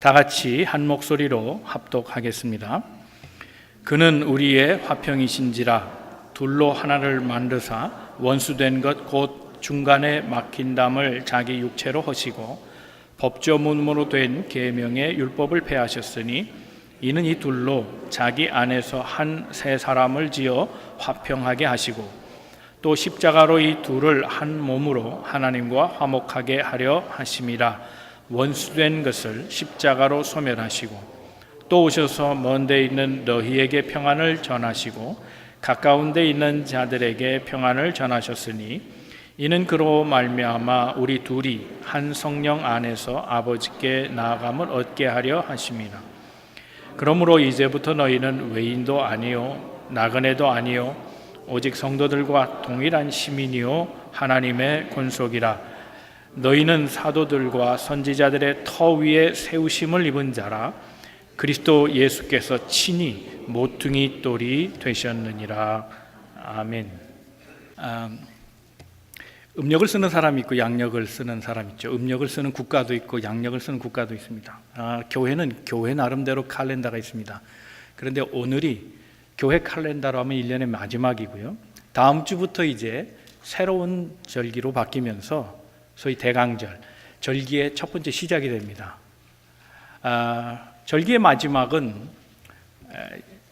다 같이 한 목소리로 합독하겠습니다. 그는 우리의 화평이신지라 둘로 하나를 만드사 원수된 것 곧 중간에 막힌 담을 자기 육체로 허시고 법조문으로 된 계명의 율법을 폐하셨으니 이는 이 둘로 자기 안에서 한 새 사람을 지어 화평하게 하시고 또 십자가로 이 둘을 한 몸으로 하나님과 화목하게 하려 하심이라. 원수된 것을 십자가로 소멸하시고 또 오셔서 먼 데 있는 너희에게 평안을 전하시고 가까운 데 있는 자들에게 평안을 전하셨으니 이는 그로 말미암아 우리 둘이 한 성령 안에서 아버지께 나아감을 얻게 하려 하심이라. 그러므로 이제부터 너희는 외인도 아니요 나그네도 아니요 오직 성도들과 동일한 시민이요 하나님의 권속이라. 너희는 사도들과 선지자들의 터 위에 세우심을 입은 자라. 그리스도 예수께서 친히 모퉁이 돌이 되셨느니라. 아멘. 음력을 쓰는 사람이 있고 양력을 쓰는 사람이 있죠. 음력을 쓰는 국가도 있고 양력을 쓰는 국가도 있습니다. 교회는 교회 나름대로 칼렌더가 있습니다. 그런데 오늘이 교회 칼렌더로 하면 1년의 마지막이고요. 다음 주부터 이제 새로운 절기로 바뀌면서 소위 대강절, 절기의 첫 번째 시작이 됩니다. 절기의 마지막은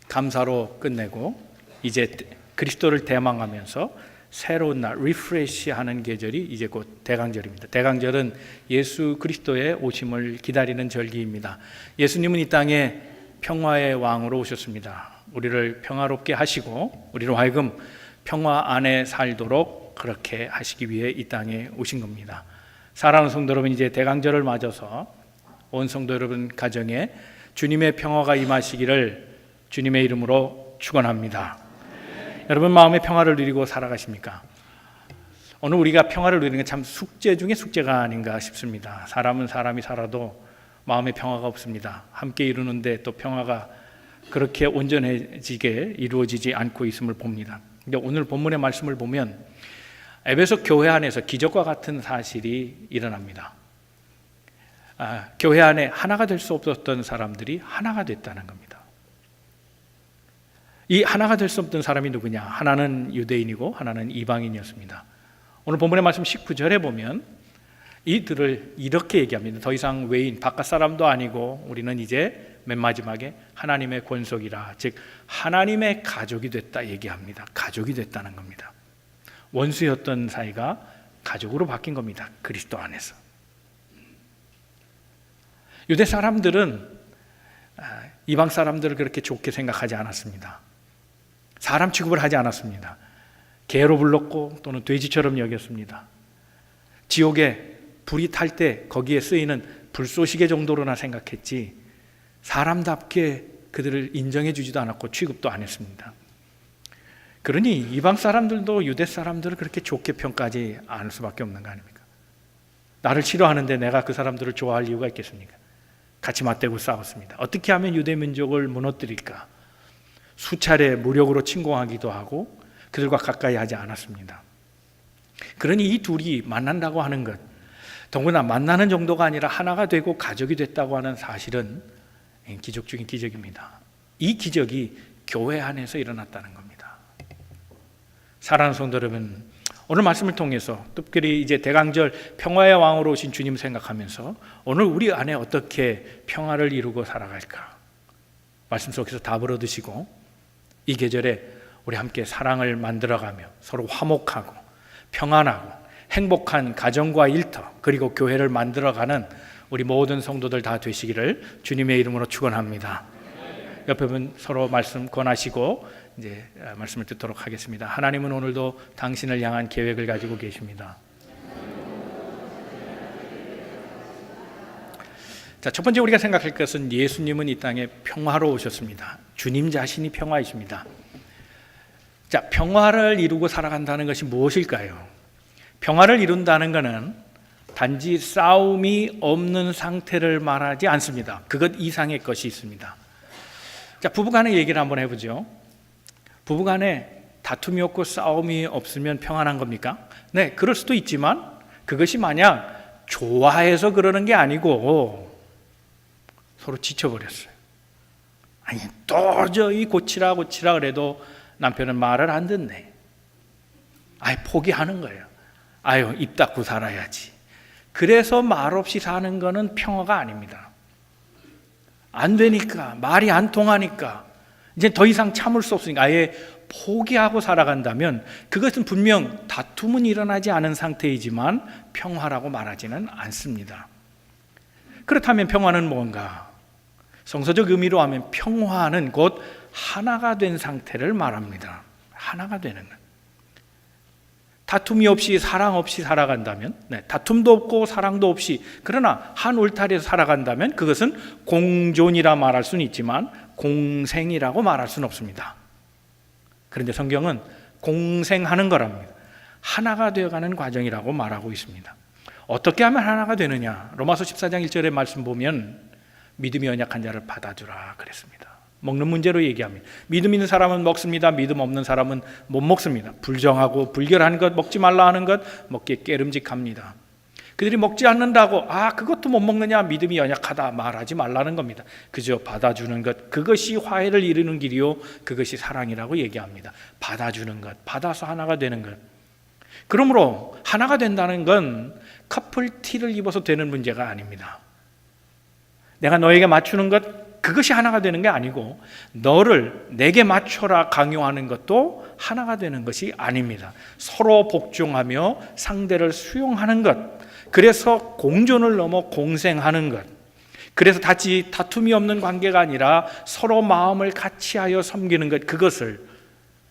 감사로 끝내고 이제 그리스도를 대망하면서 새로운 날, 리프레시하는 계절이 이제 곧 대강절입니다. 대강절은 예수 그리스도의 오심을 기다리는 절기입니다. 예수님은 이 땅에 평화의 왕으로 오셨습니다. 우리를 평화롭게 하시고 우리로 하여금 평화 안에 살도록 그렇게 하시기 위해 이 땅에 오신 겁니다. 사랑하는 성도 여러분, 이제 대강절을 맞아서 온 성도 여러분 가정에 주님의 평화가 임하시기를 주님의 이름으로 축원합니다. 여러분 마음의 평화를 누리고 살아가십니까? 오늘 우리가 평화를 누리는 게 참 숙제 중에 숙제가 아닌가 싶습니다. 사람은 사람이 살아도 마음의 평화가 없습니다. 함께 이루는데 또 평화가 그렇게 온전해지게 이루어지지 않고 있음을 봅니다. 근데 오늘 본문의 말씀을 보면 에베소 교회 안에서 기적과 같은 사실이 일어납니다. 교회 안에 하나가 될 수 없었던 사람들이 하나가 됐다는 겁니다. 이 하나가 될 수 없던 사람이 누구냐? 하나는 유대인이고 하나는 이방인이었습니다. 오늘 본문의 말씀 19절에 보면 이들을 이렇게 얘기합니다. 더 이상 외인, 바깥 사람도 아니고 우리는 이제 맨 마지막에 하나님의 권속이라, 즉 하나님의 가족이 됐다 얘기합니다. 가족이 됐다는 겁니다. 원수였던 사이가 가족으로 바뀐 겁니다. 그리스도 안에서. 유대 사람들은 이방 사람들을 그렇게 좋게 생각하지 않았습니다. 사람 취급을 하지 않았습니다. 개로 불렀고 또는 돼지처럼 여겼습니다. 지옥에 불이 탈 때 거기에 쓰이는 불쏘시개 정도로나 생각했지 사람답게 그들을 인정해 주지도 않았고 취급도 안 했습니다. 그러니 이방 사람들도 유대 사람들을 그렇게 좋게 평가하지 않을 수밖에 없는 거 아닙니까? 나를 싫어하는데 내가 그 사람들을 좋아할 이유가 있겠습니까? 같이 맞대고 싸웠습니다. 어떻게 하면 유대 민족을 무너뜨릴까? 수차례 무력으로 침공하기도 하고 그들과 가까이 하지 않았습니다. 그러니 이 둘이 만난다고 하는 것, 더구나 만나는 정도가 아니라 하나가 되고 가족이 됐다고 하는 사실은 기적 중인 기적입니다. 이 기적이 교회 안에서 일어났다는 겁니다. 사랑하는 성도 여러분, 오늘 말씀을 통해서 특별히 이제 대강절 평화의 왕으로 오신 주님 생각하면서 오늘 우리 안에 어떻게 평화를 이루고 살아갈까? 말씀 속에서 답을 얻으시고 이 계절에 우리 함께 사랑을 만들어가며 서로 화목하고 평안하고 행복한 가정과 일터 그리고 교회를 만들어가는 우리 모든 성도들 다 되시기를 주님의 이름으로 축원합니다. 옆에 분 서로 말씀 권하시고 이제 말씀을 듣도록 하겠습니다. 하나님은 오늘도 당신을 향한 계획을 가지고 계십니다. 자, 첫 번째 우리가 생각할 것은 예수님은 이 땅에 평화로 오셨습니다. 주님 자신이 평화이십니다. 자, 평화를 이루고 살아간다는 것이 무엇일까요? 평화를 이룬다는 것은 단지 싸움이 없는 상태를 말하지 않습니다. 그것 이상의 것이 있습니다. 자, 부부간의 얘기를 한번 해보죠. 부부간에 다툼이 없고 싸움이 없으면 평안한 겁니까? 네, 그럴 수도 있지만 그것이 만약 좋아해서 그러는 게 아니고 서로 지쳐버렸어요. 아니, 도저히 고치라 그래도 남편은 말을 안 듣네. 아예 포기하는 거예요. 아유, 입 닫고 살아야지. 그래서 말없이 사는 거는 평화가 아닙니다. 안 되니까, 말이 안 통하니까, 이제 더 이상 참을 수 없으니까 아예 포기하고 살아간다면 그것은 분명 다툼은 일어나지 않은 상태이지만 평화라고 말하지는 않습니다. 그렇다면 평화는 뭔가? 성서적 의미로 하면 평화는 곧 하나가 된 상태를 말합니다. 하나가 되는 것. 다툼이 없이 사랑 없이 살아간다면, 다툼도 없고 사랑도 없이, 그러나 한 울타리에서 살아간다면 그것은 공존이라 말할 수는 있지만 공생이라고 말할 수는 없습니다. 그런데 성경은 공생하는 거랍니다. 하나가 되어가는 과정이라고 말하고 있습니다. 어떻게 하면 하나가 되느냐? 로마서 14장 1절의 말씀 보면 믿음이 연약한 자를 받아주라 그랬습니다. 먹는 문제로 얘기합니다. 믿음 있는 사람은 먹습니다. 믿음 없는 사람은 못 먹습니다. 불정하고 불결한 것, 먹지 말라 하는 것 먹기에 깨름직합니다. 그들이 먹지 않는다고 그것도 못 먹느냐, 믿음이 연약하다 말하지 말라는 겁니다. 그저 받아주는 것, 그것이 화해를 이루는 길이요 그것이 사랑이라고 얘기합니다. 받아주는 것, 받아서 하나가 되는 것. 그러므로 하나가 된다는 건 커플 티를 입어서 되는 문제가 아닙니다. 내가 너에게 맞추는 것, 그것이 하나가 되는 게 아니고 너를 내게 맞춰라 강요하는 것도 하나가 되는 것이 아닙니다. 서로 복종하며 상대를 수용하는 것, 그래서 공존을 넘어 공생하는 것, 그래서 다툼이 없는 관계가 아니라 서로 마음을 같이하여 섬기는 것, 그것을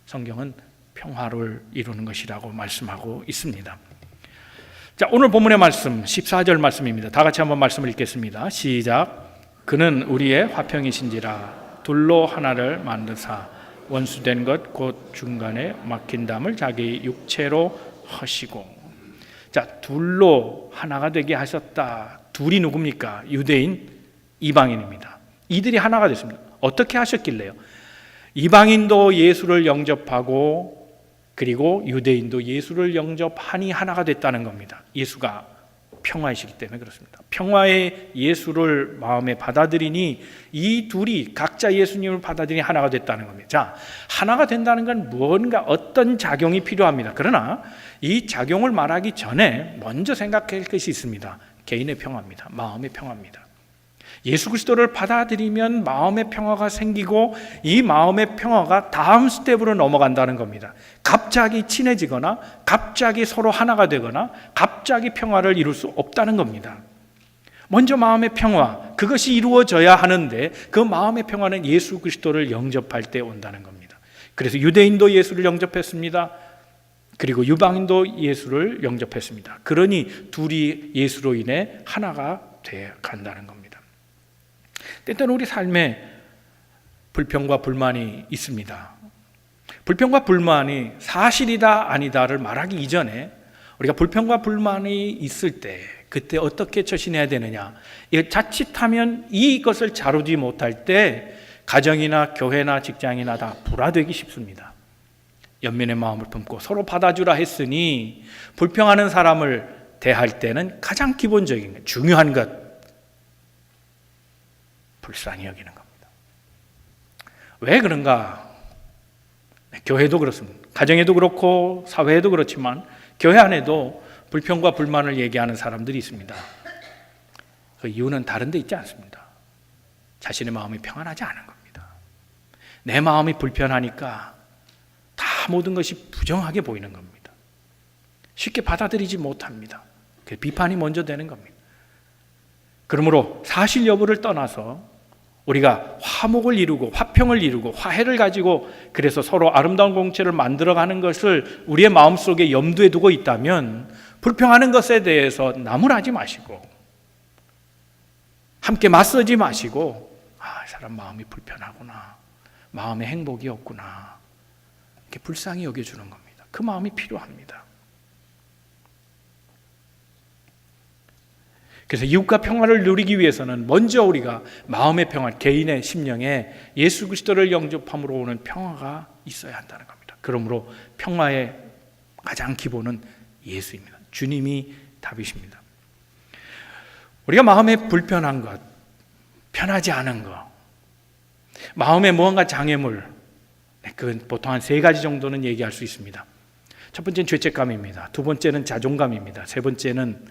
성경은 평화를 이루는 것이라고 말씀하고 있습니다. 자, 오늘 본문의 말씀 14절 말씀입니다. 다 같이 한번 말씀을 읽겠습니다. 시작. 그는 우리의 화평이신지라 둘로 하나를 만드사 원수된 것 곧 중간에 막힌 담을 자기 육체로 하시고. 자, 둘로 하나가 되게 하셨다. 둘이 누굽니까? 유대인, 이방인입니다. 이들이 하나가 됐습니다. 어떻게 하셨길래요? 이방인도 예수를 영접하고 그리고 유대인도 예수를 영접하니 하나가 됐다는 겁니다. 예수가 평화이시기 때문에 그렇습니다. 평화의 예수를 마음에 받아들이니 이 둘이 각자 예수님을 받아들이니 하나가 됐다는 겁니다. 자, 하나가 된다는 건 뭔가 어떤 작용이 필요합니다. 그러나 이 작용을 말하기 전에 먼저 생각할 것이 있습니다. 개인의 평화입니다. 마음의 평화입니다. 예수 그리스도를 받아들이면 마음의 평화가 생기고 이 마음의 평화가 다음 스텝으로 넘어간다는 겁니다. 갑자기 친해지거나 갑자기 서로 하나가 되거나 갑자기 평화를 이룰 수 없다는 겁니다. 먼저 마음의 평화, 그것이 이루어져야 하는데 그 마음의 평화는 예수 그리스도를 영접할 때 온다는 겁니다. 그래서 유대인도 예수를 영접했습니다. 그리고 유방인도 예수를 영접했습니다. 그러니 둘이 예수로 인해 하나가 되어 간다는 겁니다. 때때로 우리 삶에 불평과 불만이 있습니다. 불평과 불만이 사실이다 아니다를 말하기 이전에 우리가 불평과 불만이 있을 때 그때 어떻게 처신해야 되느냐, 자칫하면 이것을 다루지 못할 때 가정이나 교회나 직장이나 다 불화되기 쉽습니다. 연민의 마음을 품고 서로 받아주라 했으니 불평하는 사람을 대할 때는 가장 기본적인 것, 중요한 것, 불쌍히 여기는 겁니다. 왜 그런가? 교회도 그렇습니다. 가정에도 그렇고 사회에도 그렇지만 교회 안에도 불평과 불만을 얘기하는 사람들이 있습니다. 그 이유는 다른 데 있지 않습니다. 자신의 마음이 평안하지 않은 겁니다. 내 마음이 불편하니까 다 모든 것이 부정하게 보이는 겁니다. 쉽게 받아들이지 못합니다. 비판이 먼저 되는 겁니다. 그러므로 사실 여부를 떠나서 우리가 화목을 이루고 화평을 이루고 화해를 가지고 그래서 서로 아름다운 공동체를 만들어가는 것을 우리의 마음속에 염두에 두고 있다면 불평하는 것에 대해서 나무라지 마시고 함께 맞서지 마시고 이 사람 마음이 불편하구나, 마음에 행복이 없구나, 이렇게 불쌍히 여겨주는 겁니다. 그 마음이 필요합니다. 그래서 이웃과 평화를 누리기 위해서는 먼저 우리가 마음의 평화, 개인의 심령에 예수 그리스도를 영접함으로 오는 평화가 있어야 한다는 겁니다. 그러므로 평화의 가장 기본은 예수입니다. 주님이 답이십니다. 우리가 마음에 불편한 것, 편하지 않은 거, 마음에 무언가 장애물, 그건 보통 한 3가지 정도는 얘기할 수 있습니다. 첫 번째는 죄책감입니다. 두 번째는 자존감입니다. 세 번째는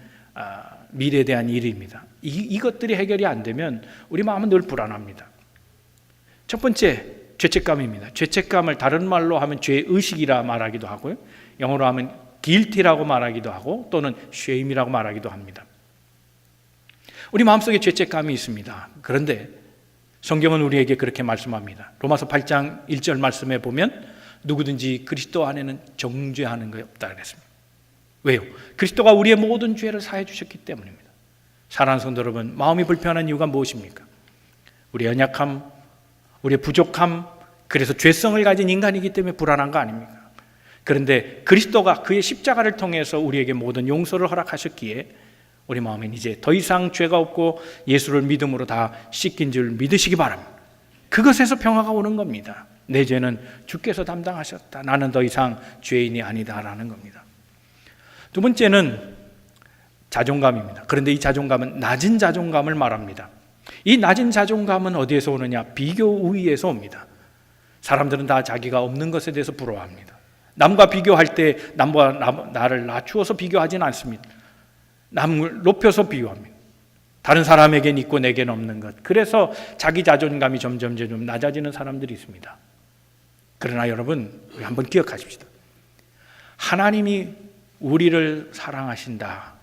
미래에 대한 일입니다. 이것들이 해결이 안 되면 우리 마음은 늘 불안합니다. 첫 번째, 죄책감입니다. 죄책감을 다른 말로 하면 죄의식이라 말하기도 하고요, 영어로 하면 guilty라고 말하기도 하고 또는 shame이라고 말하기도 합니다. 우리 마음속에 죄책감이 있습니다. 그런데 성경은 우리에게 그렇게 말씀합니다. 로마서 8장 1절 말씀에 보면 누구든지 그리스도 안에는 정죄하는 것이 없다 그랬습니다. 왜요? 그리스도가 우리의 모든 죄를 사해 주셨기 때문입니다. 사랑하는 성도 여러분, 마음이 불편한 이유가 무엇입니까? 우리의 연약함, 우리의 부족함, 그래서 죄성을 가진 인간이기 때문에 불안한 거 아닙니까? 그런데 그리스도가 그의 십자가를 통해서 우리에게 모든 용서를 허락하셨기에 우리 마음엔 이제 더 이상 죄가 없고 예수를 믿음으로 다 씻긴 줄 믿으시기 바랍니다. 그것에서 평화가 오는 겁니다. 내 죄는 주께서 담당하셨다. 나는 더 이상 죄인이 아니다라는 겁니다. 두 번째는 자존감입니다. 그런데 이 자존감은 낮은 자존감을 말합니다. 이 낮은 자존감은 어디에서 오느냐? 비교 우위에서 옵니다. 사람들은 다 자기가 없는 것에 대해서 부러워합니다. 남과 비교할 때 남과 나를 낮추어서 비교하지는 않습니다. 남을 높여서 비교합니다. 다른 사람에겐 있고 내겐 없는 것. 그래서 자기 자존감이 점점 낮아지는 사람들이 있습니다. 그러나 여러분, 우리 한번 기억하십시다. 하나님이 우리를 사랑하신다,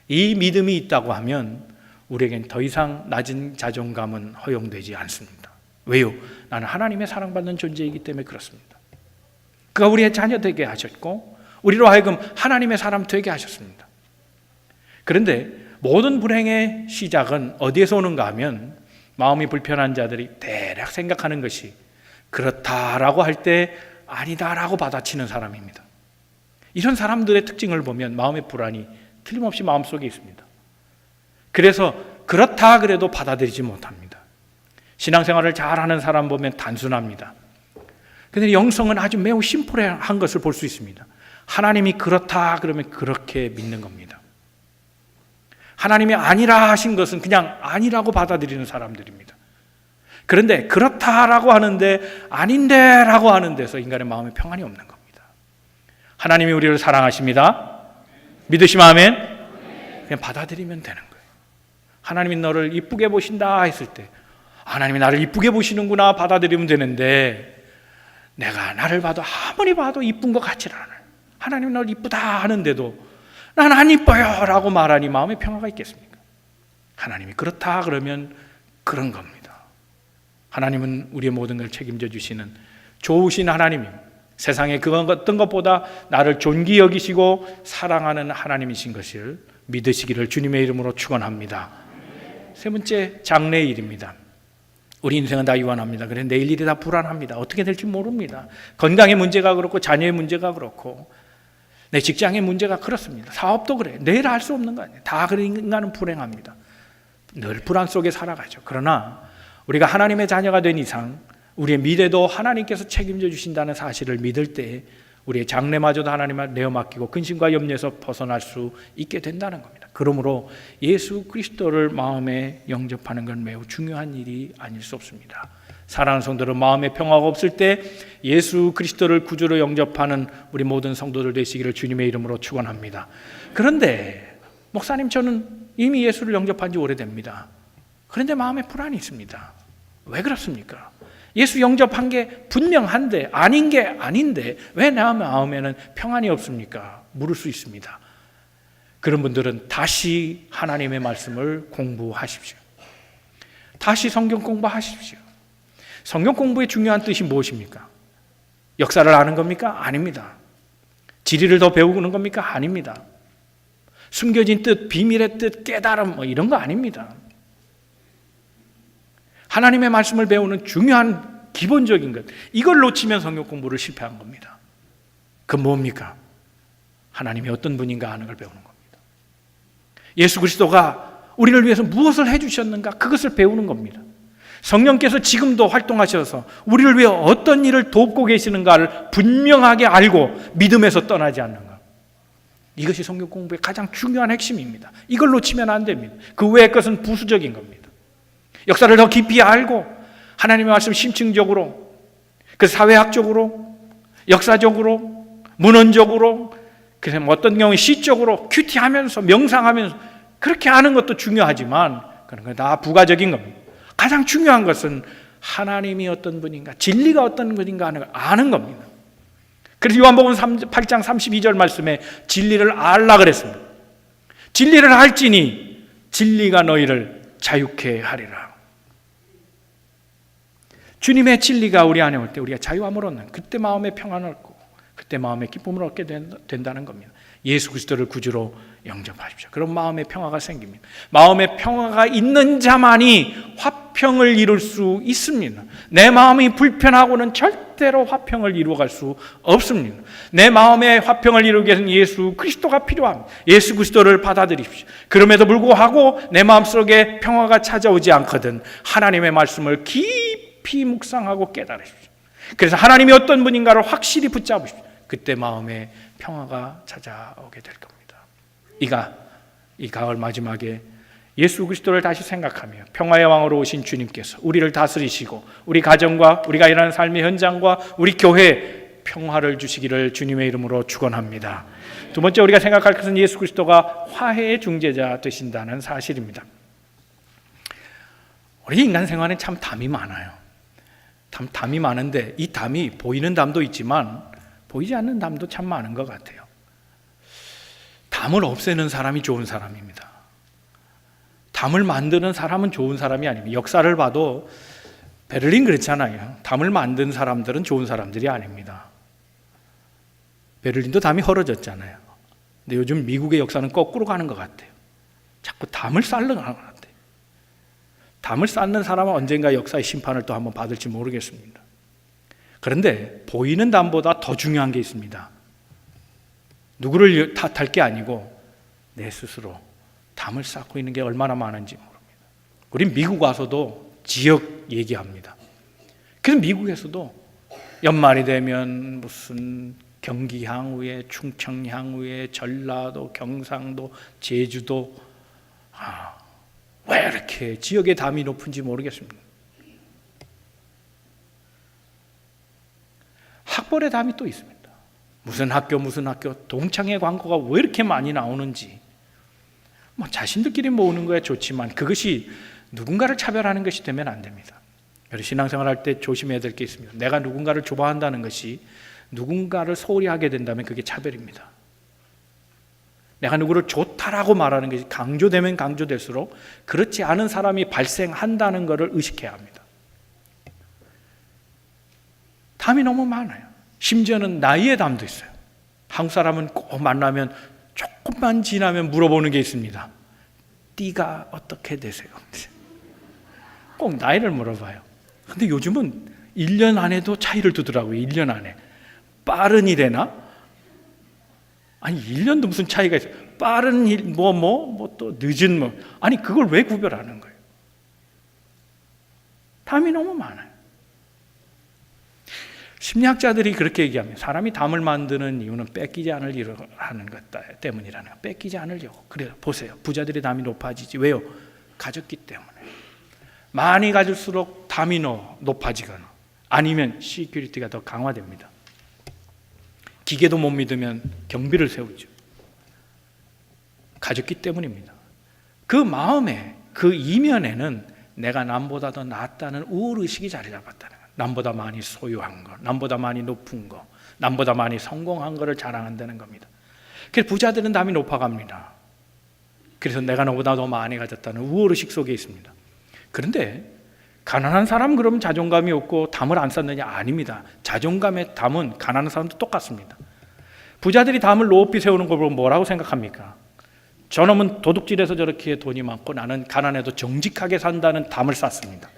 이 믿음이 있다고 하면 우리에겐 더 이상 낮은 자존감은 허용되지 않습니다. 왜요? 나는 하나님의 사랑받는 존재이기 때문에 그렇습니다. 그가 우리의 자녀 되게 하셨고 우리로 하여금 하나님의 사람 되게 하셨습니다. 그런데 모든 불행의 시작은 어디에서 오는가 하면 마음이 불편한 자들이 대략 생각하는 것이 그렇다라고 할 때 아니다라고 받아치는 사람입니다. 이런 사람들의 특징을 보면 마음의 불안이 틀림없이 마음속에 있습니다. 그래서 그렇다 그래도 받아들이지 못합니다. 신앙생활을 잘하는 사람 보면 단순합니다. 그런데 영성은 아주 매우 심플한 것을 볼 수 있습니다. 하나님이 그렇다 그러면 그렇게 믿는 겁니다. 하나님이 아니라 하신 것은 그냥 아니라고 받아들이는 사람들입니다. 그런데 그렇다라고 하는데 아닌데라고 하는 데서 인간의 마음에 평안이 없는 겁니다. 하나님이 우리를 사랑하십니다. 믿으시면 아멘? 그냥 받아들이면 되는 거예요. 하나님이 너를 이쁘게 보신다 했을 때 하나님이 나를 이쁘게 보시는구나 받아들이면 되는데, 내가 나를 봐도 아무리 봐도 이쁜 것 같지는 않아요. 하나님이 너를 이쁘다 하는데도 난 안 이뻐요 라고 말하니 마음에 평화가 있겠습니까? 하나님이 그렇다 그러면 그런 겁니다. 하나님은 우리의 모든 걸 책임져 주시는 좋으신 하나님입니다. 세상에 그건 어떤 것보다 나를 존귀 여기시고 사랑하는 하나님이신 것을 믿으시기를 주님의 이름으로 축원합니다. 세 번째, 장래의 일입니다. 우리 인생은 다 유한합니다. 그래서 내일 일이 다 불안합니다. 어떻게 될지 모릅니다. 건강의 문제가 그렇고 자녀의 문제가 그렇고 내 직장의 문제가 그렇습니다. 사업도 그래. 내일 할 수 없는 거 아니에요. 다 그런 인간은 불행합니다. 늘 불안 속에 살아가죠. 그러나 우리가 하나님의 자녀가 된 이상 우리의 미래도 하나님께서 책임져 주신다는 사실을 믿을 때 우리의 장래마저도 하나님을 내어 맡기고 근심과 염려에서 벗어날 수 있게 된다는 겁니다. 그러므로 예수 그리스도를 마음에 영접하는 건 매우 중요한 일이 아닐 수 없습니다. 사랑하는 성도들은 마음에 평화가 없을 때 예수 그리스도를 구주로 영접하는 우리 모든 성도들 되시기를 주님의 이름으로 축원합니다. 그런데 목사님, 저는 이미 예수를 영접한 지 오래됩니다. 그런데 마음에 불안이 있습니다. 왜 그렇습니까? 예수 영접한 게 분명한데 아닌 게 아닌데 왜 내 마음에는 평안이 없습니까? 물을 수 있습니다. 그런 분들은 다시 하나님의 말씀을 공부하십시오. 다시 성경 공부하십시오. 성경 공부의 중요한 뜻이 무엇입니까? 역사를 아는 겁니까? 아닙니다. 지리를 더 배우는 겁니까? 아닙니다. 숨겨진 뜻, 비밀의 뜻, 깨달음 이런 거 아닙니다. 하나님의 말씀을 배우는 중요한 기본적인 것, 이걸 놓치면 성경 공부를 실패한 겁니다. 그건 뭡니까? 하나님이 어떤 분인가 하는 걸 배우는 겁니다. 예수 그리스도가 우리를 위해서 무엇을 해주셨는가, 그것을 배우는 겁니다. 성령께서 지금도 활동하셔서 우리를 위해 어떤 일을 돕고 계시는가를 분명하게 알고 믿음에서 떠나지 않는 것, 이것이 성경 공부의 가장 중요한 핵심입니다. 이걸 놓치면 안 됩니다. 그 외의 것은 부수적인 겁니다. 역사를 더 깊이 알고 하나님의 말씀 심층적으로, 그 사회학적으로, 역사적으로, 문헌적으로, 그래서 어떤 경우에 시적으로 큐티하면서 명상하면서 그렇게 아는 것도 중요하지만 그런 건 다 부가적인 겁니다. 가장 중요한 것은 하나님이 어떤 분인가, 진리가 어떤 분인가 하는 걸 아는 겁니다. 그래서 요한복음 8장 32절 말씀에 진리를 알라 그랬습니다. 진리를 알지니 진리가 너희를 자유케 하리라. 주님의 진리가 우리 안에 올 때 우리가 자유함을 얻는, 그때 마음의 평안을 얻고 그때 마음의 기쁨을 얻게 된다는 겁니다. 예수 그리스도를 구주로 영접하십시오. 그런 마음의 평화가 생깁니다. 마음의 평화가 있는 자만이 화평을 이룰 수 있습니다. 내 마음이 불편하고는 절대로 화평을 이루어갈 수 없습니다. 내 마음의 화평을 이루기 위해서는 예수 그리스도가 필요합니다. 예수 그리스도를 받아들이십시오. 그럼에도 불구하고 내 마음속에 평화가 찾아오지 않거든 하나님의 말씀을 깊이 묵상하고 깨달으십시오. 그래서 하나님이 어떤 분인가를 확실히 붙잡으십시오. 그때 마음에 평화가 찾아오게 될 겁니다. 이 가을 마지막에 예수 그리스도를 다시 생각하며 평화의 왕으로 오신 주님께서 우리를 다스리시고 우리 가정과 우리가 일하는 삶의 현장과 우리 교회에 평화를 주시기를 주님의 이름으로 축원합니다. 두 번째 우리가 생각할 것은 예수 그리스도가 화해의 중재자 되신다는 사실입니다. 우리 인간 생활에 참 담이 많아요. 담이 많은데 이 담이 보이는 담도 있지만 보이지 않는 담도 참 많은 것 같아요. 담을 없애는 사람이 좋은 사람입니다. 담을 만드는 사람은 좋은 사람이 아닙니다. 역사를 봐도 베를린 그렇잖아요. 담을 만든 사람들은 좋은 사람들이 아닙니다. 베를린도 담이 헐어졌잖아요. 근데 요즘 미국의 역사는 거꾸로 가는 것 같아요. 자꾸 담을 쌓는 것 같아요. 담을 쌓는 사람은 언젠가 역사의 심판을 또 한번 받을지 모르겠습니다. 그런데 보이는 담보다 더 중요한 게 있습니다. 누구를 탓할 게 아니고 내 스스로 담을 쌓고 있는 게 얼마나 많은지 모릅니다. 우린 미국 와서도 지역 얘기합니다. 그래서 미국에서도 연말이 되면 무슨 경기 향후에, 충청 향후에, 전라도, 경상도, 제주도, 왜 이렇게 지역의 담이 높은지 모르겠습니다. 학벌의 담이 또 있습니다. 무슨 학교 동창회 광고가 왜 이렇게 많이 나오는지, 자신들끼리 모으는 거야 좋지만 그것이 누군가를 차별하는 것이 되면 안 됩니다. 신앙생활 할 때 조심해야 될 게 있습니다. 내가 누군가를 좋아한다는 것이 누군가를 소홀히 하게 된다면 그게 차별입니다. 내가 누구를 좋다라고 말하는 것이 강조되면 강조될수록 그렇지 않은 사람이 발생한다는 것을 의식해야 합니다. 담이 너무 많아요. 심지어는 나이의 담도 있어요. 한국 사람은 꼭 만나면 조금만 지나면 물어보는 게 있습니다. 띠가 어떻게 되세요? 꼭 나이를 물어봐요. 근데 요즘은 1년 안에도 차이를 두더라고요. 1년 안에. 빠른이 되나? 아니 1년도 무슨 차이가 있어요. 빠른 일, 또 늦은 아니 그걸 왜 구별하는 거예요? 담이 너무 많아요. 심리학자들이 그렇게 얘기합니다. 사람이 담을 만드는 이유는 뺏기지 않으려고 하는 것 때문이라는 거예요. 뺏기지 않으려고. 그래요. 보세요. 부자들의 담이 높아지지. 왜요? 가졌기 때문에. 많이 가질수록 담이 높아지거나 아니면 시큐리티가 더 강화됩니다. 기계도 못 믿으면 경비를 세우죠. 가졌기 때문입니다. 그 마음에, 그 이면에는 내가 남보다 더 낫다는 우월의식이 자리 잡았다는 거예요. 남보다 많이 소유한 것, 남보다 많이 높은 것, 남보다 많이 성공한 것을 자랑한다는 겁니다. 그래서 부자들은 담이 높아갑니다. 그래서 내가 너보다 더 많이 가졌다는 우월의식 속에 있습니다. 그런데 가난한 사람 그러면 자존감이 없고 담을 안 쌓느냐? 아닙니다. 자존감의 담은 가난한 사람도 똑같습니다. 부자들이 담을 높이 세우는 걸 보면 뭐라고 생각합니까? 저놈은 도둑질해서 저렇게 돈이 많고 나는 가난해도 정직하게 산다는 담을 쌓습니다.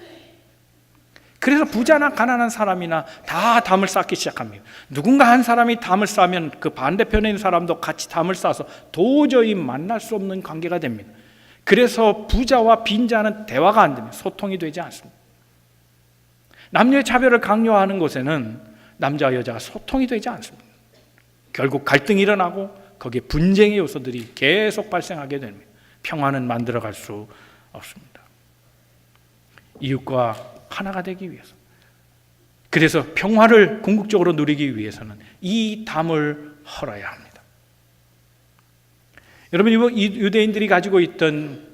그래서 부자나 가난한 사람이나 다 담을 쌓기 시작합니다. 누군가 한 사람이 담을 쌓으면 그 반대편에 있는 사람도 같이 담을 쌓아서 도저히 만날 수 없는 관계가 됩니다. 그래서 부자와 빈자는 대화가 안 됩니다. 소통이 되지 않습니다. 남녀의 차별을 강요하는 곳에는 남자와 여자가 소통이 되지 않습니다. 결국 갈등이 일어나고 거기에 분쟁의 요소들이 계속 발생하게 됩니다. 평화는 만들어갈 수 없습니다. 이웃과 하나가 되기 위해서, 그래서 평화를 궁극적으로 누리기 위해서는 이 담을 헐어야 합니다. 여러분, 이 유대인들이 가지고 있던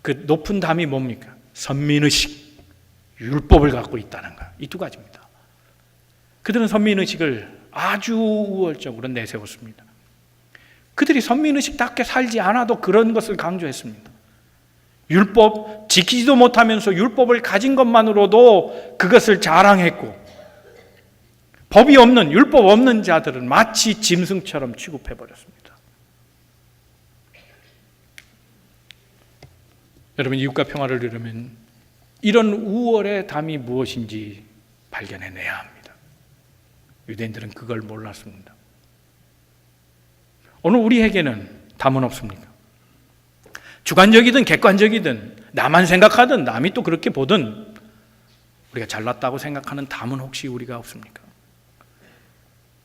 그 높은 담이 뭡니까? 선민의식, 율법을 갖고 있다는 것. 이 두 가지입니다. 그들은 선민의식을 아주 우월적으로 내세웠습니다. 그들이 선민의식답게 살지 않아도 그런 것을 강조했습니다. 율법 지키지도 못하면서 율법을 가진 것만으로도 그것을 자랑했고, 법이 없는, 율법 없는 자들은 마치 짐승처럼 취급해버렸습니다. 여러분, 이웃과 평화를 이루면 이런 우월의 담이 무엇인지 발견해내야 합니다. 유대인들은 그걸 몰랐습니다. 오늘 우리에게는 담은 없습니까? 주관적이든 객관적이든, 나만 생각하든 남이 또 그렇게 보든 우리가 잘났다고 생각하는 담은 혹시 우리가 없습니까?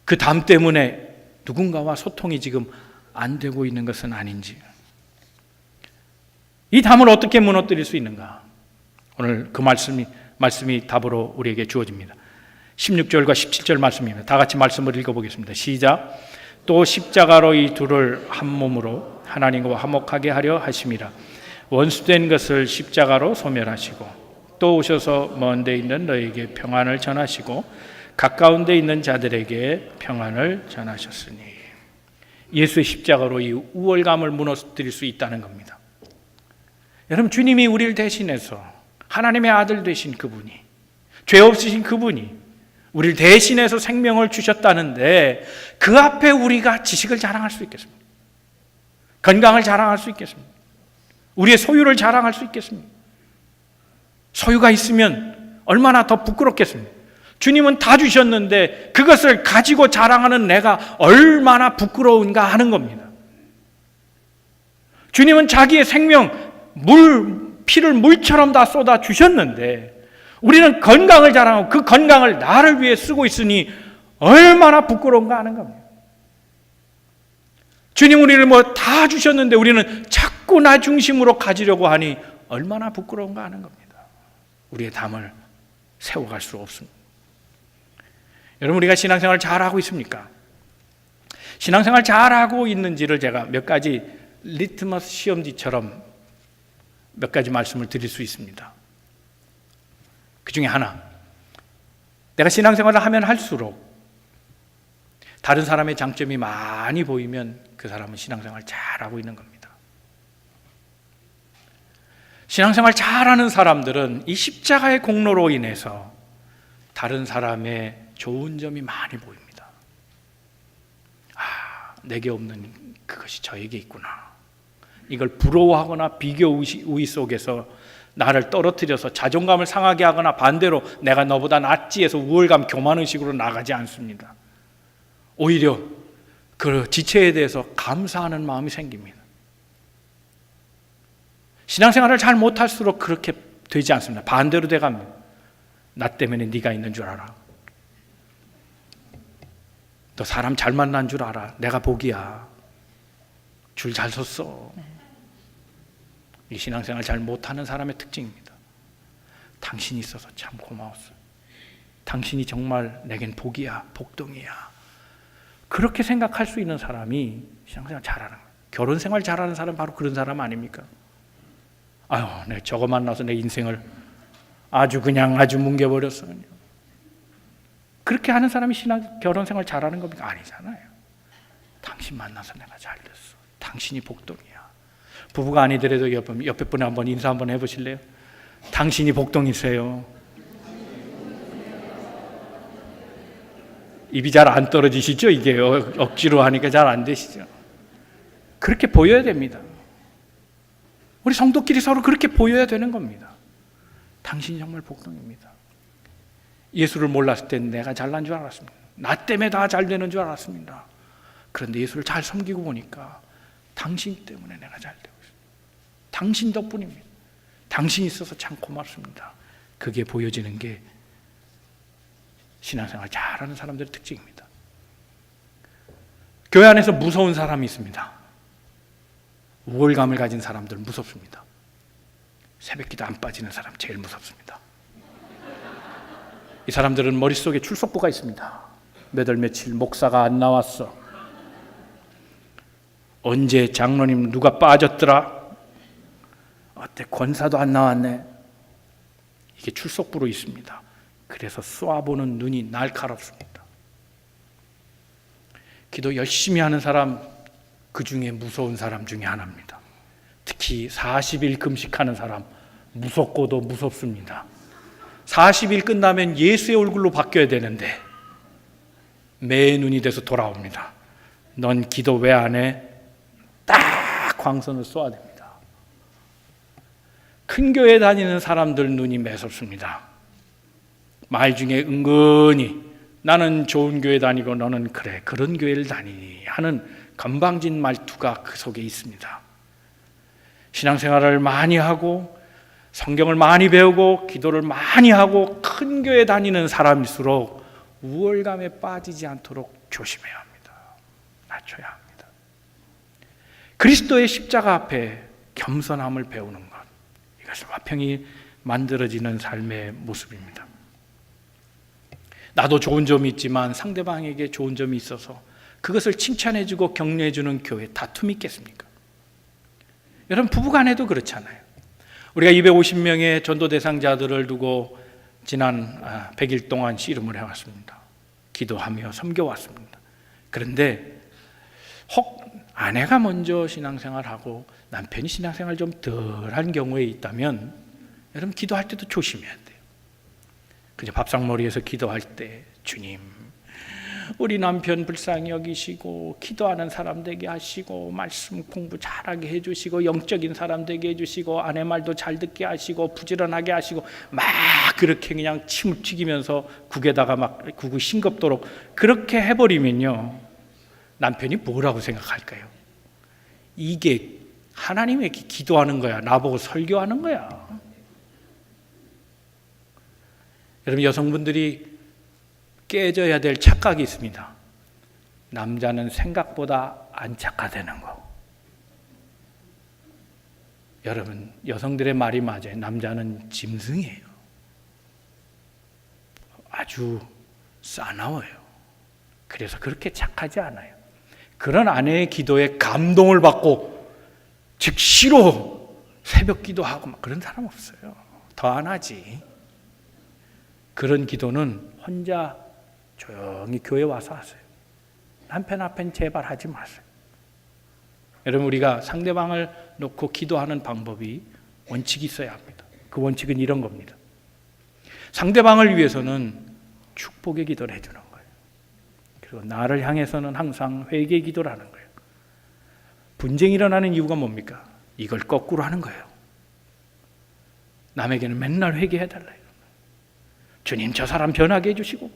그 담 때문에 누군가와 소통이 지금 안 되고 있는 것은 아닌지, 이 담을 어떻게 무너뜨릴 수 있는가? 오늘 그 말씀이 답으로 우리에게 주어집니다. 16절과 17절 말씀입니다. 다 같이 말씀을 읽어보겠습니다. 시작. 또 십자가로 이 둘을 한 몸으로 하나님과 화목하게 하려 하심이라. 원수된 것을 십자가로 소멸하시고, 또 오셔서 먼 데 있는 너에게 평안을 전하시고 가까운 데 있는 자들에게 평안을 전하셨으니. 예수의 십자가로 이 우월감을 무너뜨릴 수 있다는 겁니다. 여러분, 주님이 우리를 대신해서, 하나님의 아들 되신 그분이, 죄 없으신 그분이 우리를 대신해서 생명을 주셨다는데, 그 앞에 우리가 지식을 자랑할 수 있겠습니까? 건강을 자랑할 수 있겠습니까? 우리의 소유를 자랑할 수 있겠습니까? 소유가 있으면 얼마나 더 부끄럽겠습니까? 주님은 다 주셨는데 그것을 가지고 자랑하는 내가 얼마나 부끄러운가 하는 겁니다. 주님은 자기의 생명, 피를 물처럼 다 쏟아 주셨는데 우리는 건강을 자랑하고 그 건강을 나를 위해 쓰고 있으니 얼마나 부끄러운가 하는 겁니다. 주님 우리를 다 주셨는데 우리는 자꾸 나 중심으로 가지려고 하니 얼마나 부끄러운가 하는 겁니다. 우리의 담을 세워갈 수 없습니다. 여러분, 우리가 신앙생활 잘하고 있습니까? 신앙생활 잘하고 있는지를 제가 몇 가지 리트머스 시험지처럼 몇 가지 말씀을 드릴 수 있습니다. 그 중에 하나, 내가 신앙생활을 하면 할수록 다른 사람의 장점이 많이 보이면 그 사람은 신앙생활 잘하고 있는 겁니다. 신앙생활 잘하는 사람들은 이 십자가의 공로로 인해서 다른 사람의 좋은 점이 많이 보입니다. 아, 내게 없는 그것이 저에게 있구나. 이걸 부러워하거나 비교 우위 속에서 나를 떨어뜨려서 자존감을 상하게 하거나 반대로 내가 너보다 낫지 해서 우월감, 교만의식으로 나가지 않습니다. 오히려 그 지체에 대해서 감사하는 마음이 생깁니다. 신앙생활을 잘 못할수록 그렇게 되지 않습니다. 반대로 돼갑니다. 나 때문에 네가 있는 줄 알아. 너 사람 잘 만난 줄 알아. 내가 복이야. 줄 잘 섰어. 이 신앙생활 잘 못하는 사람의 특징입니다. 당신이 있어서 참 고마웠어요. 당신이 정말 내겐 복이야, 복덩이야. 그렇게 생각할 수 있는 사람이 신앙생활 잘하는 거예요. 결혼생활 잘하는 사람은 바로 그런 사람 아닙니까? 아유, 내가 저거 만나서 내 인생을 아주 뭉개버렸어. 그렇게 하는 사람이 결혼생활 잘하는 겁니까? 아니잖아요. 당신 만나서 내가 잘 됐어. 당신이 복덩이야. 부부가 아니더라도 옆에 분에 한번 인사 한번 해보실래요? 당신이 복덩이세요. 입이 잘 안 떨어지시죠? 이게 억지로 하니까 잘 안 되시죠? 그렇게 보여야 됩니다. 우리 성도끼리 서로 그렇게 보여야 되는 겁니다. 당신이 정말 복덩이입니다. 예수를 몰랐을 땐 내가 잘난 줄 알았습니다. 나 때문에 다 잘 되는 줄 알았습니다. 그런데 예수를 잘 섬기고 보니까 당신 때문에 내가 잘 되고 있습니다. 당신 덕분입니다. 당신이 있어서 참 고맙습니다. 그게 보여지는 게 신앙생활 잘하는 사람들의 특징입니다. 교회 안에서 무서운 사람이 있습니다. 우월감을 가진 사람들 무섭습니다. 새벽기도 안 빠지는 사람 제일 무섭습니다. 이 사람들은 머릿속에 출석부가 있습니다. 몇 월 며칠 목사가 안 나왔어. 언제 장로님 누가 빠졌더라? 어때 권사도 안 나왔네. 이게 출석부로 있습니다. 그래서 쏘아보는 눈이 날카롭습니다. 기도 열심히 하는 사람, 그 중에 무서운 사람 중에 하나입니다. 특히 40일 금식하는 사람, 무섭고도 무섭습니다. 40일 끝나면 예수의 얼굴로 바뀌어야 되는데 매의 눈이 돼서 돌아옵니다. 넌 기도 왜 안 해? 딱 광선을 쏘아야 됩니다. 큰 교회 다니는 사람들 눈이 매섭습니다. 말 중에 은근히 나는 좋은 교회 다니고 너는 그래 그런 교회를 다니니 하는 건방진 말투가 그 속에 있습니다. 신앙생활을 많이 하고 성경을 많이 배우고 기도를 많이 하고 큰 교회 다니는 사람일수록 우월감에 빠지지 않도록 조심해야 합니다. 낮춰야 합니다. 그리스도의 십자가 앞에 겸손함을 배우는 것, 이것은 화평이 만들어지는 삶의 모습입니다. 나도 좋은 점이 있지만 상대방에게 좋은 점이 있어서 그것을 칭찬해주고 격려해주는 교회, 다툼이 있겠습니까? 여러분 부부간에도 그렇잖아요. 우리가 250명의 전도 대상자들을 두고 지난 100일 동안 씨름을 해왔습니다. 기도하며 섬겨왔습니다. 그런데 혹 아내가 먼저 신앙생활하고 남편이 신앙생활 좀 덜한 경우에 있다면 여러분 기도할 때도 조심해야 돼요. 그저 밥상머리에서 기도할 때 주님 우리 남편 불쌍히 여기시고 기도하는 사람 되게 하시고 말씀 공부 잘하게 해주시고 영적인 사람 되게 해주시고 아내 말도 잘 듣게 하시고 부지런하게 하시고 막 그렇게 그냥 침을 튀기면서 국에다가 막 국이 싱겁도록 그렇게 해버리면요 남편이 뭐라고 생각할까요? 이게 하나님에게 기도하는 거야 나보고 설교하는 거야. 여러분 여성분들이 깨져야 될 착각이 있습니다. 남자는 생각보다 안 착화되는 거. 여러분 여성들의 말이 맞아요. 남자는 짐승이에요. 아주 싸나워요. 그래서 그렇게 착하지 않아요. 그런 아내의 기도에 감동을 받고 즉시로 새벽 기도하고 막 그런 사람 없어요. 더 안 하지. 그런 기도는 혼자 조용히 교회 와서 하세요. 남편 앞엔 제발 하지 마세요. 여러분 우리가 상대방을 놓고 기도하는 방법이 원칙이 있어야 합니다. 그 원칙은 이런 겁니다. 상대방을 위해서는 축복의 기도를 해주는 거예요. 그리고 나를 향해서는 항상 회개의 기도를 하는 거예요. 분쟁이 일어나는 이유가 뭡니까? 이걸 거꾸로 하는 거예요. 남에게는 맨날 회개해달라요. 주님 저 사람 변하게 해주시고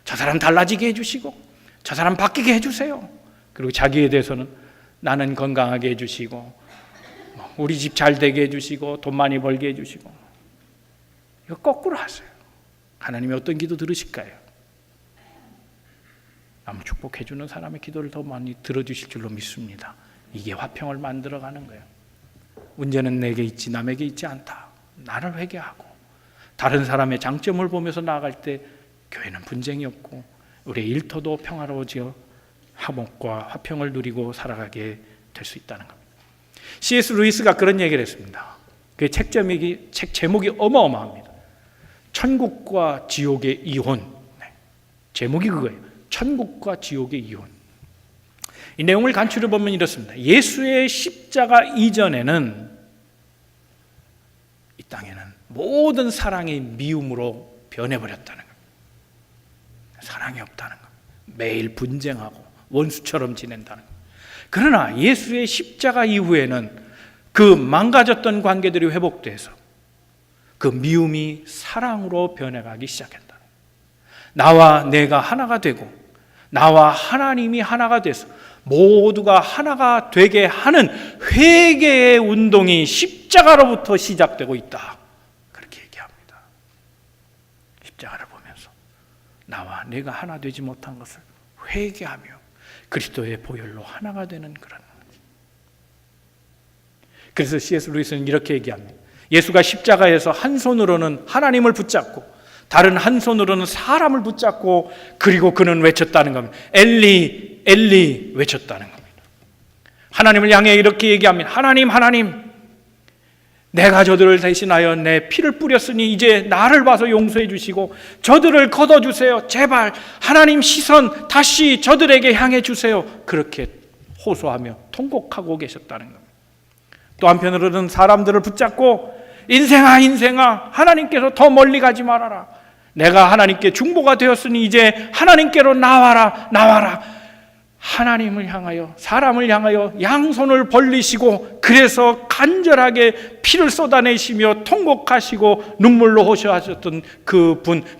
저 사람 달라지게 해주시고 저 사람 바뀌게 해주세요. 그리고 자기에 대해서는 나는 건강하게 해주시고 우리 집 잘 되게 해주시고 돈 많이 벌게 해주시고 이거 거꾸로 하세요. 하나님이 어떤 기도 들으실까요? 남 축복해주는 사람의 기도를 더 많이 들어주실 줄로 믿습니다. 이게 화평을 만들어가는 거예요. 문제는 내게 있지 남에게 있지 않다. 나를 회개하고 다른 사람의 장점을 보면서 나아갈 때 교회는 분쟁이 없고 우리의 일터도 평화로워지어 화목과 화평을 누리고 살아가게 될 수 있다는 겁니다. C.S. 루이스가 그런 얘기를 했습니다. 그 책 제목이 어마어마합니다. 천국과 지옥의 이혼. 제목이 그거예요. 천국과 지옥의 이혼. 이 내용을 간추려 보면 이렇습니다. 예수의 십자가 이전에는 이 땅에는 모든 사랑이 미움으로 변해버렸다는 겁니다. 사랑이 없다는 겁니다. 매일 분쟁하고 원수처럼 지낸다는 겁니다. 그러나 예수의 십자가 이후에는 그 망가졌던 관계들이 회복돼서 그 미움이 사랑으로 변해가기 시작했다. 나와 내가 하나가 되고 나와 하나님이 하나가 돼서 모두가 하나가 되게 하는 회개의 운동이 십자가로부터 시작되고 있다. 그렇게 얘기합니다. 십자가를 보면서 나와 내가 하나 되지 못한 것을 회개하며 그리스도의 보혈로 하나가 되는 그런. 그래서 C.S. 루이스는 이렇게 얘기합니다. 예수가 십자가에서 한 손으로는 하나님을 붙잡고 다른 한 손으로는 사람을 붙잡고 그리고 그는 외쳤다는 겁니다. 엘리 엘리 외쳤다는 겁니다. 하나님을 향해 이렇게 얘기합니다. 하나님 하나님, 내가 저들을 대신하여 내 피를 뿌렸으니 이제 나를 봐서 용서해 주시고 저들을 걷어주세요. 제발 하나님 시선 다시 저들에게 향해 주세요. 그렇게 호소하며 통곡하고 계셨다는 겁니다. 또 한편으로는 사람들을 붙잡고 인생아 인생아, 하나님께서 더 멀리 가지 말아라. 내가 하나님께 중보가 되었으니 이제 하나님께로 나와라 나와라. 하나님을 향하여 사람을 향하여 양손을 벌리시고 그래서 간절하게 피를 쏟아내시며 통곡하시고 눈물로 호소하셨던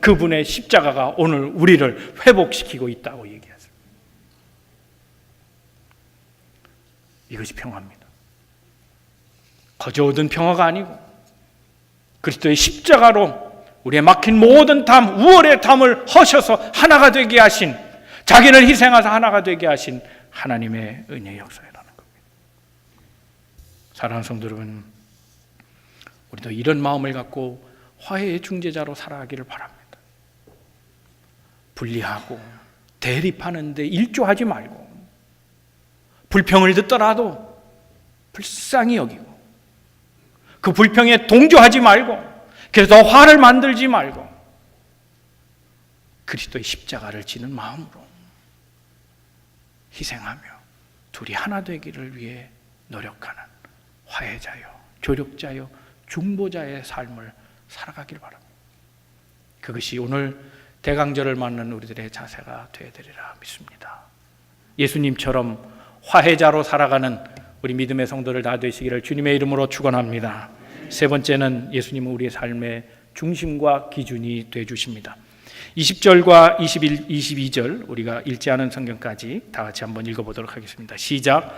그분의 십자가가 오늘 우리를 회복시키고 있다고 얘기하죠. 이것이 평화입니다. 거저 얻은 평화가 아니고 그리스도의 십자가로 우리의 막힌 모든 담, 우월의 담을 허셔서 하나가 되게 하신, 자기를 희생하사 하나가 되게 하신 하나님의 은혜의 역사라는 겁니다. 사랑하는 성도 여러분, 우리도 이런 마음을 갖고 화해의 중재자로 살아가기를 바랍니다. 분리하고 대립하는데 일조하지 말고, 불평을 듣더라도 불쌍히 여기고 그 불평에 동조하지 말고, 그래서 화를 만들지 말고 그리스도의 십자가를 지는 마음으로 희생하며 둘이 하나 되기를 위해 노력하는 화해자요, 조력자요, 중보자의 삶을 살아가길 바랍니다. 그것이 오늘 대강절을 맞는 우리들의 자세가 되어야 믿습니다. 예수님처럼 화해자로 살아가는 우리 믿음의 성도들 다 되시기를 주님의 이름으로 축원합니다. 세 번째는 예수님은 우리의 삶의 중심과 기준이 되어 주십니다. 20절과 22절 우리가 읽지 않은 성경까지 다 같이 한번 읽어보도록 하겠습니다. 시작.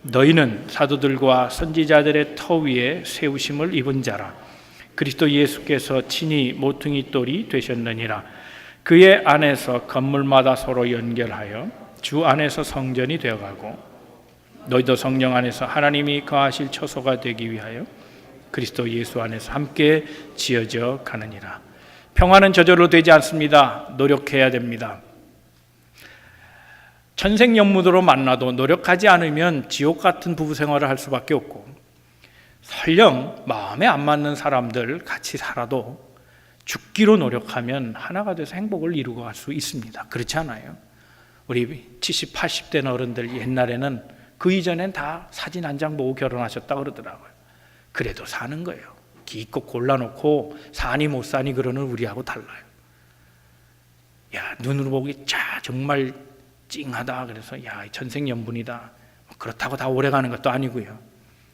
너희는 사도들과 선지자들의 터 위에 세우심을 입은 자라. 그리스도 예수께서 친히 모퉁이 돌이 되셨느니라. 그의 안에서 건물마다 서로 연결하여 주 안에서 성전이 되어가고 너희도 성령 안에서 하나님이 거하실 처소가 되기 위하여 그리스도 예수 안에서 함께 지어져 가느니라. 평화는 저절로 되지 않습니다. 노력해야 됩니다. 천생연분으로 만나도 노력하지 않으면 지옥 같은 부부 생활을 할 수밖에 없고, 설령 마음에 안 맞는 사람들 같이 살아도 죽기로 노력하면 하나가 돼서 행복을 이루고 갈 수 있습니다. 그렇지 않아요? 우리 70, 80대 어른들 옛날에는 그 이전엔 다 사진 한 장 보고 결혼하셨다 그러더라고요. 그래도 사는 거예요. 기껏 골라놓고 사니 못 사니 그러는 우리하고 달라요. 야, 눈으로 보기 정말 찡하다 그래서 야, 천생연분이다 그렇다고 다 오래가는 것도 아니고요.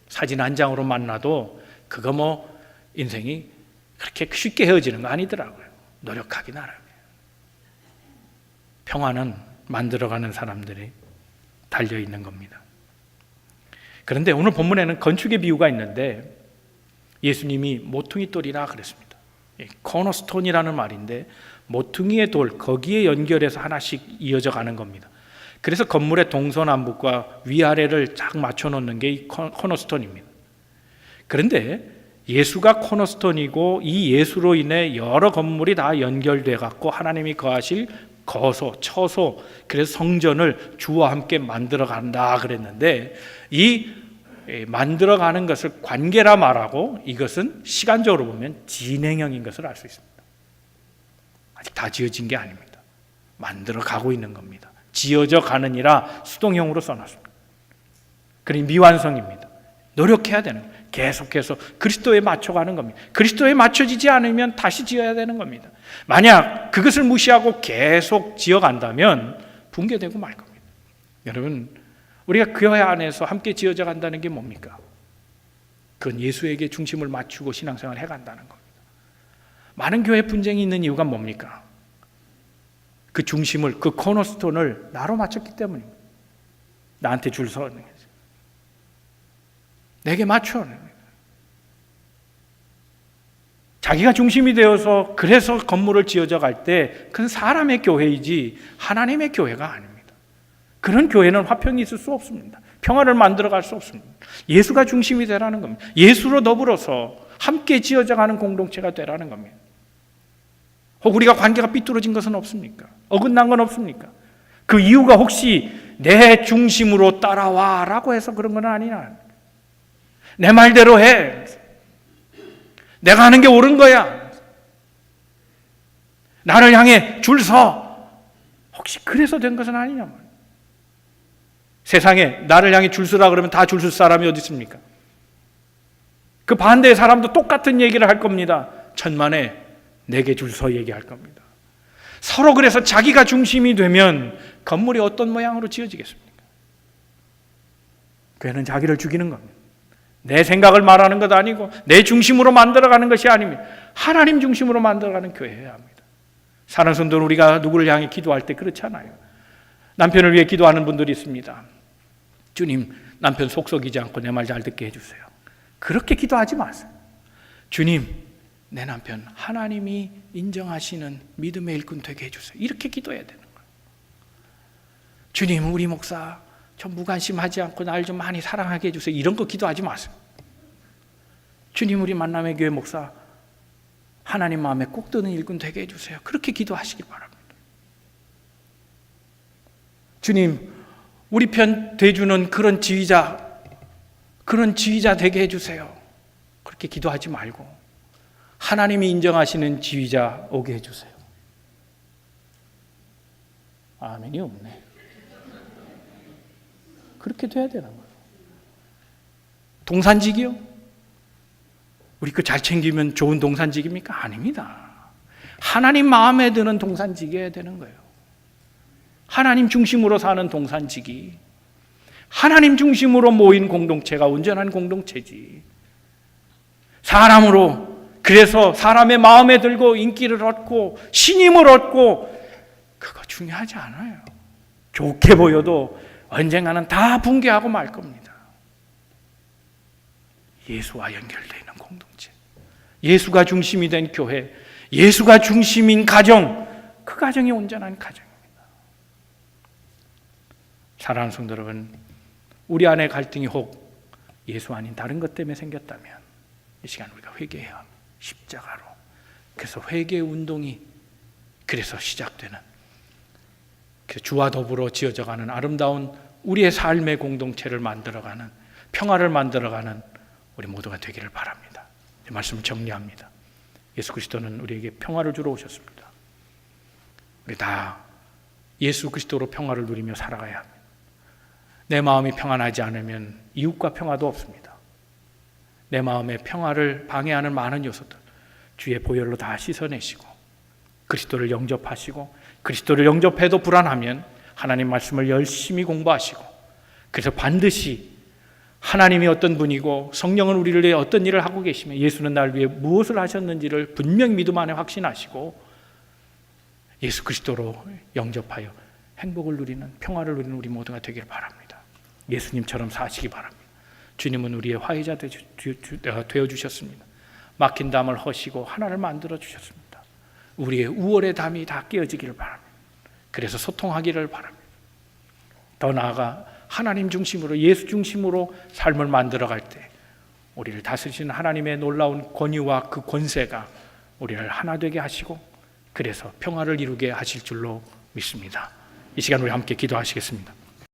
사진 한 장으로 만나도 그거 뭐 인생이 그렇게 쉽게 헤어지는 거 아니더라고요. 노력하기 나름이에요. 평화는 만들어가는 사람들이 달려있는 겁니다. 그런데 오늘 본문에는 건축의 비유가 있는데 예수님이 모퉁이 돌이라 그랬습니다. 코너스톤이라는 말인데 모퉁이의 돌, 거기에 연결해서 하나씩 이어져 가는 겁니다. 그래서 건물의 동서남북과 위아래를 쫙 맞춰 놓는 게 이 코너스톤입니다. 그런데 예수가 코너스톤이고 이 예수로 인해 여러 건물이 다 연결돼 갖고 하나님이 거하실 거소, 처소, 그래서 성전을 주와 함께 만들어 간다 그랬는데 이 만들어가는 것을 관계라 말하고 이것은 시간적으로 보면 진행형인 것을 알 수 있습니다. 아직 다 지어진 게 아닙니다. 만들어가고 있는 겁니다. 지어져 가느니라 수동형으로 써놨습니다. 그러니 미완성입니다. 노력해야 되는 거예요. 계속해서 그리스도에 맞춰가는 겁니다. 그리스도에 맞춰지지 않으면 다시 지어야 되는 겁니다. 만약 그것을 무시하고 계속 지어간다면 붕괴되고 말 겁니다. 여러분, 우리가 교회 안에서 함께 지어져 간다는 게 뭡니까? 그건 예수에게 중심을 맞추고 신앙생활을 해간다는 겁니다. 많은 교회 분쟁이 있는 이유가 뭡니까? 그 중심을, 그 코너스톤을 나로 맞췄기 때문입니다. 나한테 줄 서는 거죠. 내게 맞춰. 자기가 중심이 되어서 그래서 건물을 지어져 갈 때 그건 사람의 교회이지 하나님의 교회가 아닙니다. 그런 교회는 화평이 있을 수 없습니다. 평화를 만들어 갈 수 없습니다. 예수가 중심이 되라는 겁니다. 예수로 더불어서 함께 지어져가는 공동체가 되라는 겁니다. 혹 우리가 관계가 삐뚤어진 것은 없습니까? 어긋난 건 없습니까? 그 이유가 혹시 내 중심으로 따라와라고 해서 그런 건 아니냐. 내 말대로 해. 내가 하는 게 옳은 거야. 나를 향해 줄 서. 혹시 그래서 된 것은 아니냐 말이야. 세상에 나를 향해 줄 서라 그러면 다 줄 설 사람이 어디 있습니까? 그 반대의 사람도 똑같은 얘기를 할 겁니다. 천만에 내게 줄 서 얘기할 겁니다. 서로 그래서 자기가 중심이 되면 건물이 어떤 모양으로 지어지겠습니까? 교회는 자기를 죽이는 겁니다. 내 생각을 말하는 것 아니고 내 중심으로 만들어가는 것이 아닙니다. 하나님 중심으로 만들어가는 교회여야 합니다. 사랑하는 성도는 우리가 누구를 향해 기도할 때 그렇잖아요. 남편을 위해 기도하는 분들이 있습니다. 주님, 남편 속 썩이지 않고 내 말 잘 듣게 해주세요. 그렇게 기도하지 마세요. 주님, 내 남편 하나님이 인정하시는 믿음의 일꾼 되게 해주세요. 이렇게 기도해야 되는 거예요. 주님, 우리 목사 좀 무관심하지 않고 날 좀 많이 사랑하게 해주세요. 이런 거 기도하지 마세요. 주님, 우리 만남의 교회 목사 하나님 마음에 꼭 드는 일꾼 되게 해주세요. 그렇게 기도하시기 바랍니다. 주님, 우리 편 돼주는 그런 지휘자 되게 해주세요. 그렇게 기도하지 말고 하나님이 인정하시는 지휘자 오게 해주세요. 아멘이 없네. 그렇게 돼야 되는 거예요. 동산직이요? 우리 그 잘 챙기면 좋은 동산직입니까? 아닙니다. 하나님 마음에 드는 동산직이어야 되는 거예요. 하나님 중심으로 사는 동산직이, 하나님 중심으로 모인 공동체가 온전한 공동체지. 사람으로, 그래서 사람의 마음에 들고 인기를 얻고 신임을 얻고, 그거 중요하지 않아요. 좋게 보여도 언젠가는 다 붕괴하고 말 겁니다. 예수와 연결되어 있는 공동체, 예수가 중심이 된 교회, 예수가 중심인 가정, 그 가정이 온전한 가정입니다. 사랑하는 성도 여러분, 우리 안에 갈등이 혹 예수 아닌 다른 것 때문에 생겼다면 이 시간 우리가 회개해야 합니다. 십자가로. 그래서 회개 운동이 그래서 시작되는, 주와 더불어 지어져가는 아름다운 우리의 삶의 공동체를 만들어가는, 평화를 만들어가는 우리 모두가 되기를 바랍니다. 이 말씀을 정리합니다. 예수 그리스도는 우리에게 평화를 주러 오셨습니다. 우리 다 예수 그리스도로 평화를 누리며 살아가야 합니다. 내 마음이 평안하지 않으면 이웃과 평화도 없습니다. 내 마음의 평화를 방해하는 많은 요소들 주의 보혈로 다 씻어내시고 그리스도를 영접하시고, 그리스도를 영접해도 불안하면 하나님 말씀을 열심히 공부하시고, 그래서 반드시 하나님이 어떤 분이고 성령은 우리를 위해 어떤 일을 하고 계시며 예수는 날 위해 무엇을 하셨는지를 분명히 믿음 안에 확신하시고 예수 그리스도로 영접하여 행복을 누리는, 평화를 누리는 우리 모두가 되기를 바랍니다. 예수님처럼 사시기 바랍니다. 주님은 우리의 화해자 되어주셨습니다. 막힌 담을 허시고 하나를 만들어 주셨습니다. 우리의 우월의 담이 다 깨어지기를 바랍니다. 그래서 소통하기를 바랍니다. 더 나아가 하나님 중심으로, 예수 중심으로 삶을 만들어갈 때 우리를 다스리시는 하나님의 놀라운 권위와 그 권세가 우리를 하나 되게 하시고 그래서 평화를 이루게 하실 줄로 믿습니다. 이 시간 우리 함께 기도하시겠습니다.